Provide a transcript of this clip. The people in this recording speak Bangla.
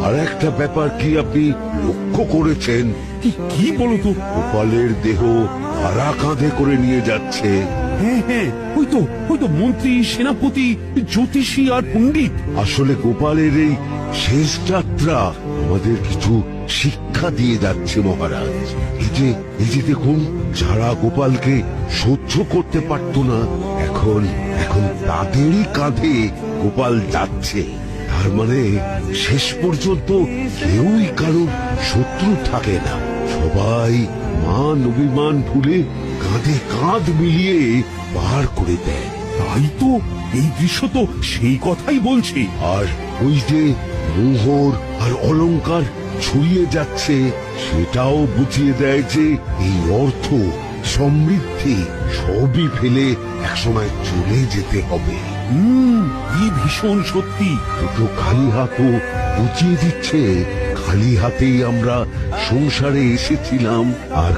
আর একটা ব্যাপার কি আপনি লক্ষ্য করেছেন? কি বলো তো? গোপালের দেহ কারা কাঁধে করে নিয়ে যাচ্ছে? হ্যাঁ হ্যাঁ, ওই তো মন্ত্রী, সেনাপতি, জ্যোতিষী আর পণ্ডিত। আসলে গোপালের এই শেষ যাত্রা আমাদের কিছু শিক্ষা দিয়ে যাচ্ছে মহারাজ। এই যে দেখুন, যারা গোপালকে সহ্য করতে পারত না, এখন এখন তাদেরই কাঁধে গোপাল যাচ্ছে। তার মানে শেষ পর্যন্ত কেউই কারোর শত্রু থাকে না, সবাই মান অভিমান ভুলে কাঁধে কাঁধ মিলিয়ে পার করে দেয়। তাই তো, এই দৃশ্য তো সেই কথাই বলছে। আর ওই যে মোহর আর অলংকার ছড়িয়ে যাচ্ছে, সেটাও বুঝিয়ে দেয় যে এই অর্থ, সমৃদ্ধি সবই ফেলে একসময় চলে যেতে হবে। কি ভীষণ সত্যি। দুটো খালি হাতও বুঝিয়ে দিচ্ছে, খালি হাতেই আমরা সংসারে এসেছিলাম আর